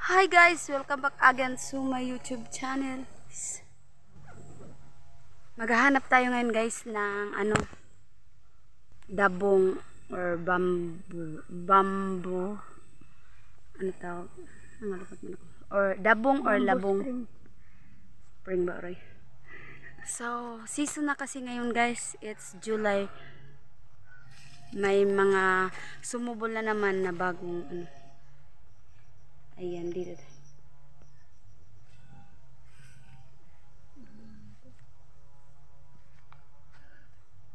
Hi guys, welcome back again to my YouTube channel. Maghahanap tayo ngayon guys ng dabong or bamboo. Ano tawag? Or dabong or labong. Spring ba, Roy? So, season na kasi ngayon guys. It's July. May mga sumubol na naman na bagong Ayan, dito.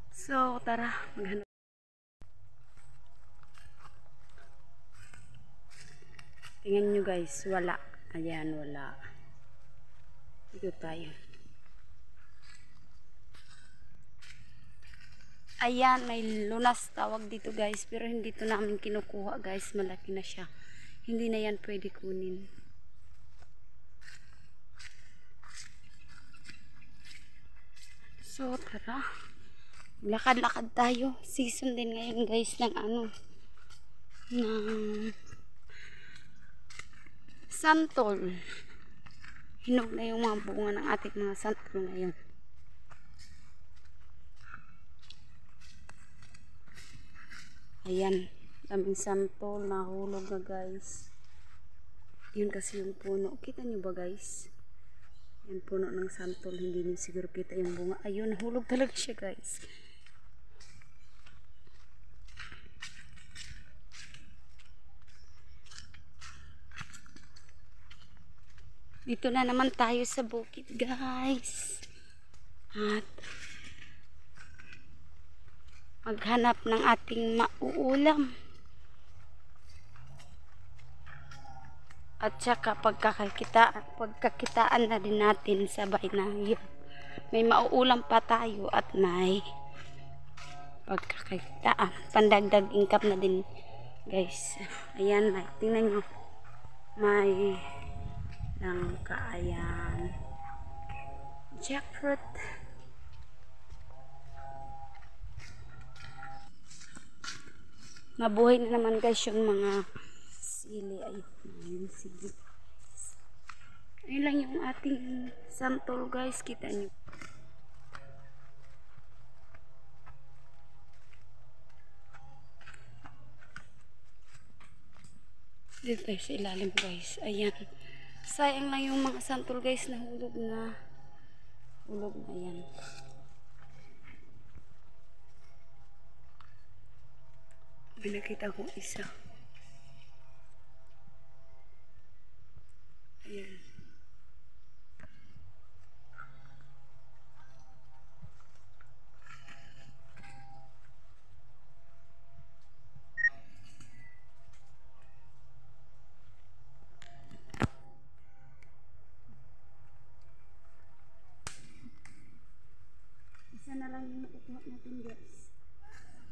So, tara, maghanap. Tingnan nyo guys, wala. Ayan, wala. Dito tayo. Ayan, may lunas tawag dito guys. Pero hindi to namin kinukuha guys. Malaki na siya. Hindi na yan pwede kunin. So, tara. Lakad-lakad tayo. Season din ngayon guys ng ng santol. Hinog na yung mga bunga ng ating mga santol ngayon. Ayan, daming santol, nahulog na guys. Yun kasi yung puno. Kita nyo ba guys? Yung puno ng santol, hindi nyo siguro kita yung bunga. Ayun, nahulog talaga siya guys. Dito na naman tayo sa bukid guys. At maghanap ng ating mauulam. At saka pagkakitaan na din natin sabay na yun. May mauulam pa tayo at may pagkakitaan. Pandagdag income na din guys. Ayan, tingnan nyo. May langka, ayan. Jackfruit. Mabuhay na naman guys yung mga sili. Ayun, sili. Ayun lang yung ating santol guys. Kita nyo. Dito tayo sa ilalim guys. Ayan. Sayang lang yung mga santol guys na hulog na. Hulog na yan. May nakita ko isa. Ayan. Isa na lang yung nakukuha natin guys.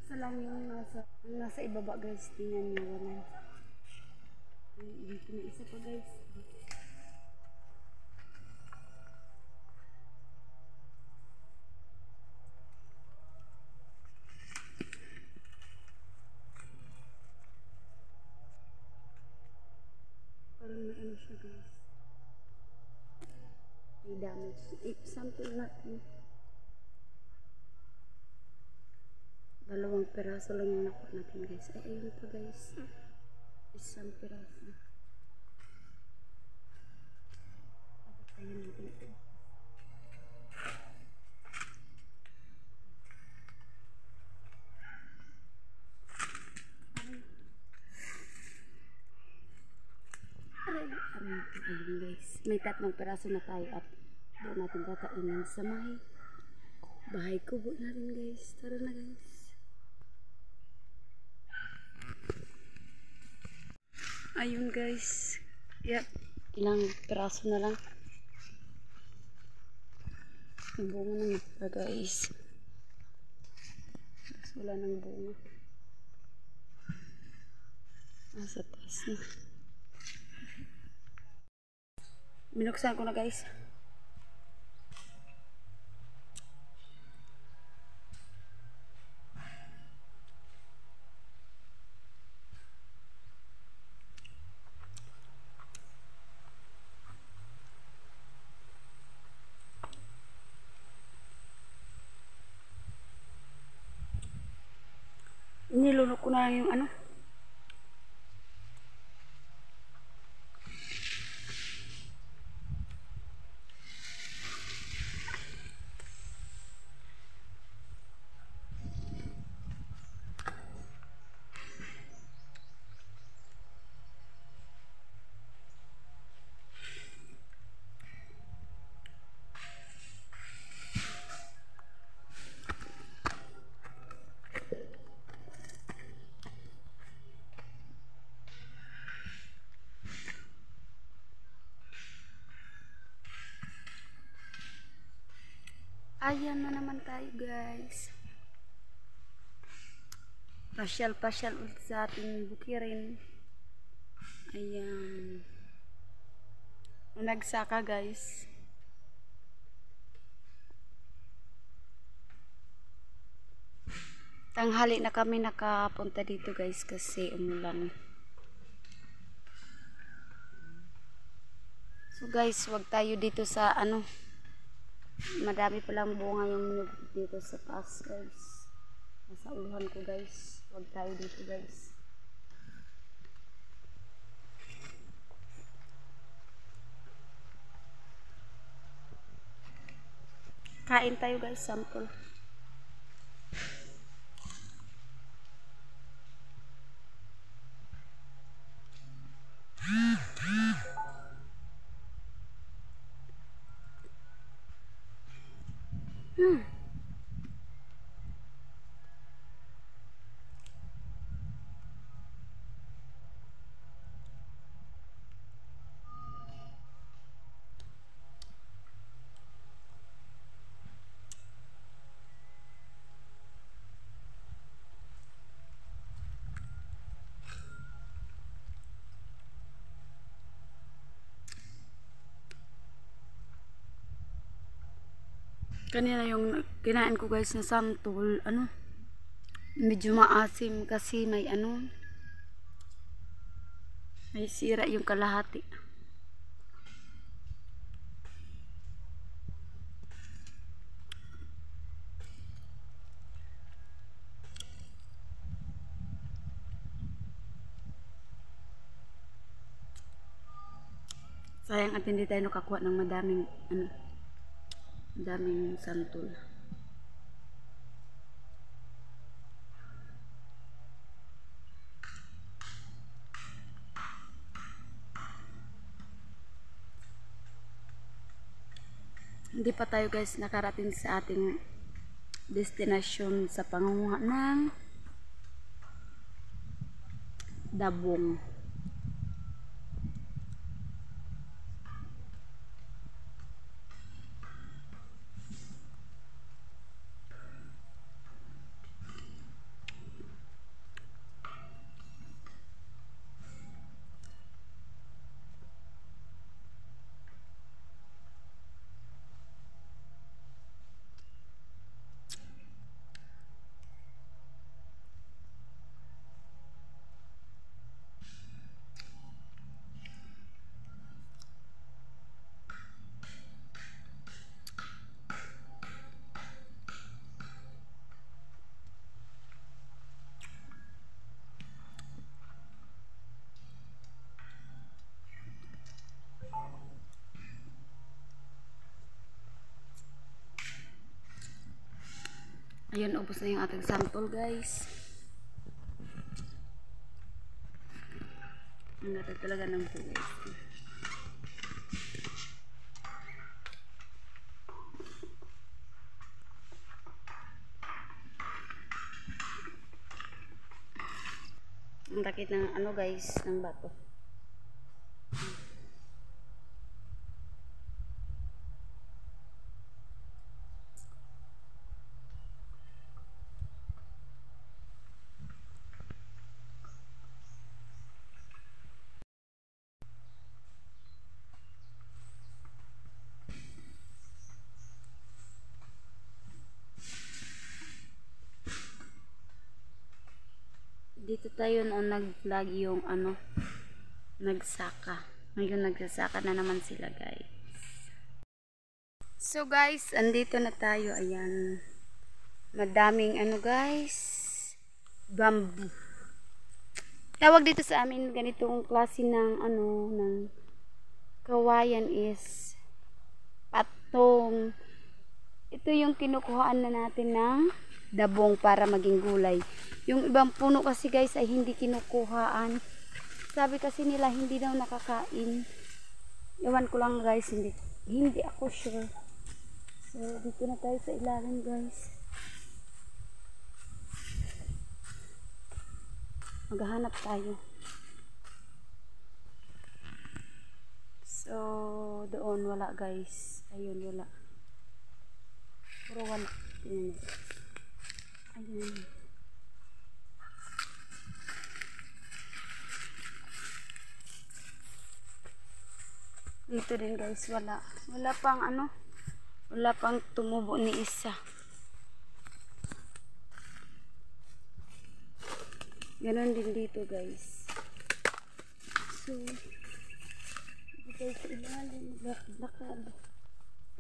Isa lang yung nasa ibaba guys. Tingnan nyo. Wala. Dito na isa pa guys. Parang may ano siya guys. May damage. Sample natin. Dalawang peraso lang yung nakuha natin guys. Ay, ayun pa guys. Isang peraso. Patayin natin ito. Ayun guys. May 3 peraso na tayo at doon natin kakainin sa bahay kubo na rin guys. Tara na guys. Ayun guys. Yep. Ilang peraso na lang. Ang bunga na pa guys. Wala nang bunga. Nasa taas na. Binuksan ko na guys. mo lang yung ano. Ayan na naman tayo guys. Pasyal-pasyal ulit sa ating bukirin. Ayan. Nagsaka guys. Tanghali na kami nakapunta dito guys kasi umulan. So guys, wag tayo dito sa ano. Madami palang bunga yung dito sa taas guys. Nasa uluhan ko guys. Wag tayo dito guys. Kain tayo guys, sample. Kanina yung kinain ko guys na santol, ano, medyo maasim kasi may ano, may sira yung kalahati. Sayang at hindi tayo nakakuha ng madaming ano, madaming santol. Hindi pa tayo guys nakarating sa ating destination sa pangunguha ng dabong. Ayan, ubos na yung ating sample guys. Ang ganda talaga ng buhay. Ang rakit ng ano guys, ng bato. Dito tayo noon nag-vlog yung ano, nagsaka. Ngayon nagsasaka na naman sila guys. So guys, andito na tayo. Ayan. Madaming ano guys, bamboo. Tawag dito sa amin ganitong klase ng ng kawayan is patong. Ito yung kinukuhaan na natin ng dabong para maging gulay. Yung ibang puno kasi guys ay hindi kinukuhaan. Sabi kasi nila hindi daw nakakain. Ewan ko lang guys, hindi ako sure. So dito na tayo sa ilalim guys. Maghahanap tayo. So doon wala guys. Ayun wala. Puro wala. Ayun. Dito din guys, wala. Wala pang wala pang tumubo ni isa. Ganon din dito guys. So, dito tayo sa ilalim. Lakad.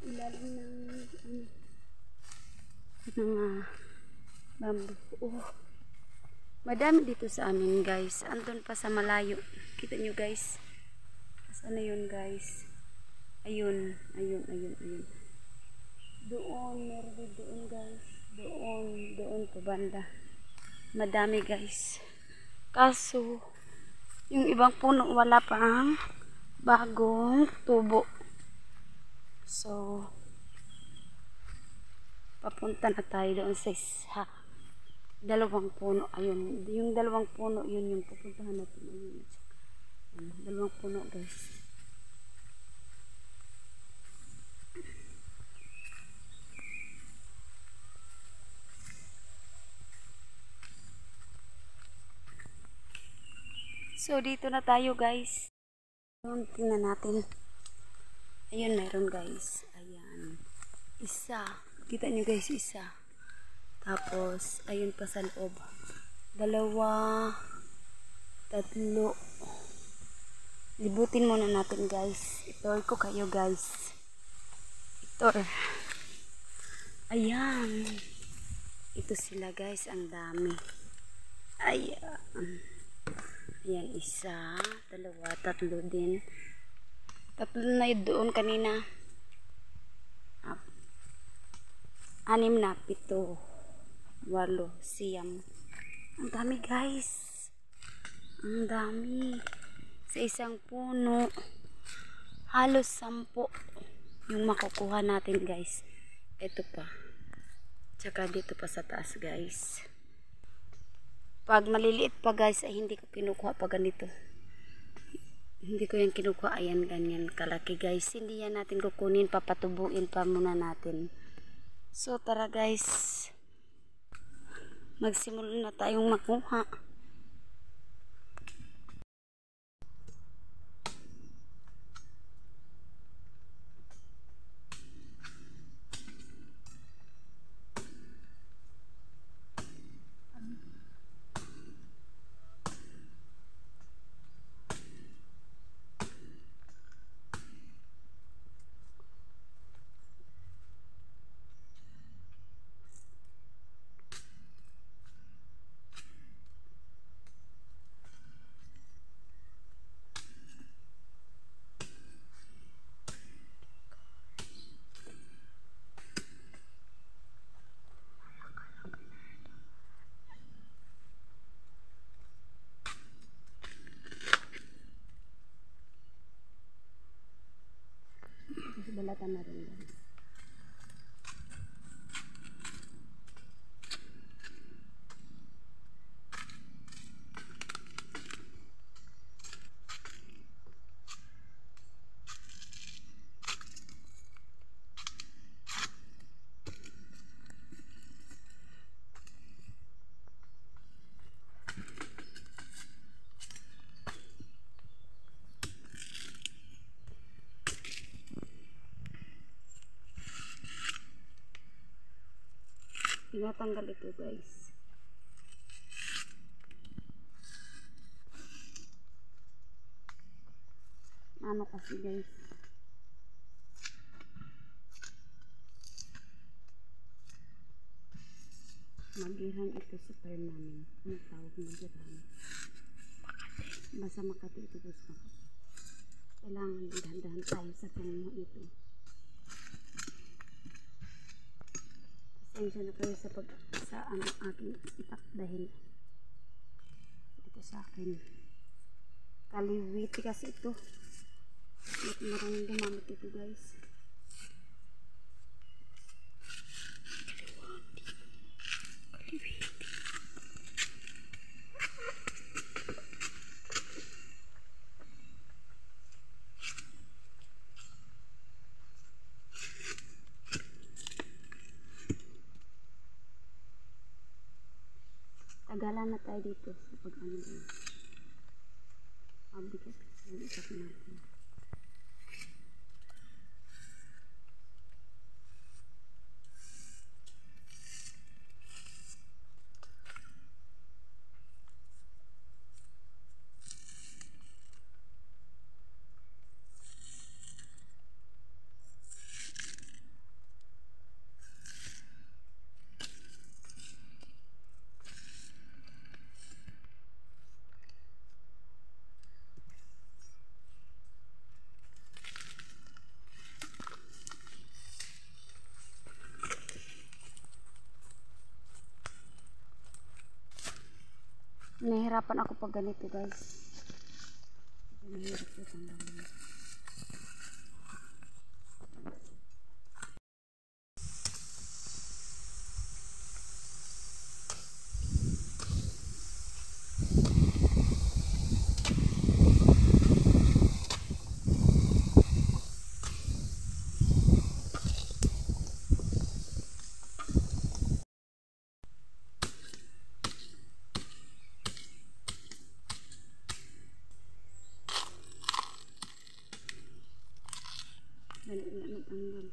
Ilalim ng bamboo. Oh. Madami dito sa amin guys. Andun pa sa malayo. Kita nyo guys. Saan na yun guys? Ayun. Doon, meron din doon guys. Doon po banda. Madami guys. Kaso, yung ibang puno wala pang bagong tubo. So, papunta na tayo doon sa isa. Dalawang puno. Ayun. Yung dalawang puno, yun yung pupuntahan natin. Ayun. Dalawang puno guys. So dito na tayo guys. Tingnan natin. Ayun meron guys. Ayan. Isa. Kita nyo guys isa. Tapos ayun pa sa loob. Dalawa. Tatlo. Libutin muna natin guys. Itour ko kayo guys. Itour. Ayan. Ito sila guys. Ang dami. Ayan. Ayan. Isa. Dalawa. Tatlo din. Tatlo na doon kanina. 6 na. 7. 8. 9. Ang dami guys. Ang dami. Sa isang puno halos 10 yung makukuha natin guys. Ito pa, tsaka dito pa sa taas guys. Pag maliliit pa guys ay hindi ko kinukuha pa ganito. Hindi ko yan kinukuha. Ayan ganyan kalaki guys. Hindi yan natin kukunin, papatubuin pa muna natin. So tara guys, magsimula na tayong makuha. Balatan na rin guys. Tinatanggal ito guys. Ano kasi guys, magirhan ito sa farm namin. Ano tawag magirhan? Basta Makati ito guys. Kailangan dahan-dahan tayo sa panguha ito. Pasensya na kayo sa aking itak dahil ito sa akin. Kaliwiti kasi ito. Maraming gumamit ito guys. Tagalan na tayo dito sa pag-ano din. Mabigat. Yan isa ko natin. Nahihirapan ako pag ganito guys. Nahihirap ko tanggalin. Dali na matanggal.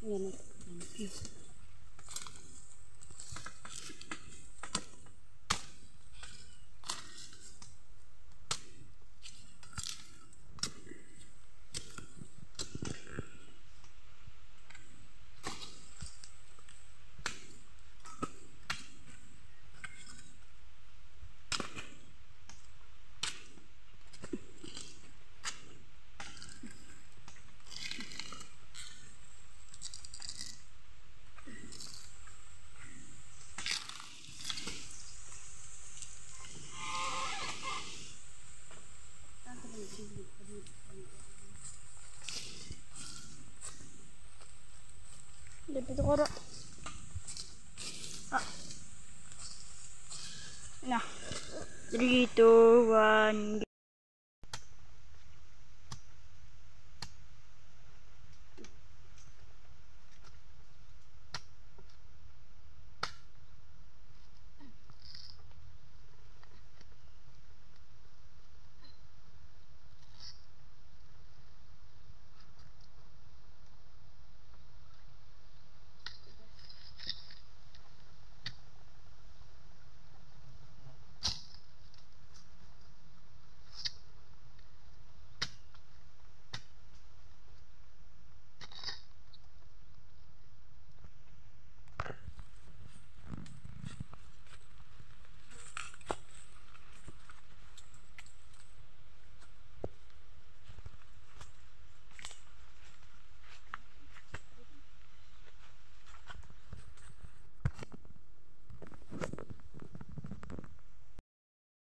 Yan na. Dito ko rin. Nah. 3, 2, 1.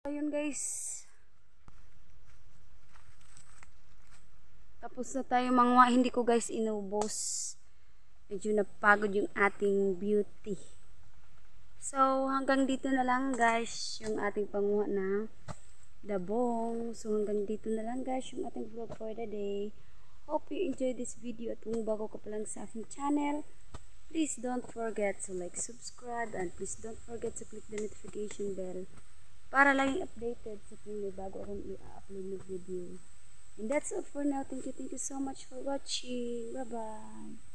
Ayun guys. Tapos na tayo mangwa. Hindi ko guys inubos. Medyo napagod yung ating beauty. So hanggang dito na lang guys yung ating panguha na dabong. So hanggang dito na lang guys yung ating vlog for the day. Hope you enjoyed this video at kung bago ka pa lang sa aking channel, please don't forget to like, subscribe, and please don't forget to click the notification bell para laging updated sa kung may bago akong i-upload na video. And that's all for now. Thank you so much for watching. Bye-bye.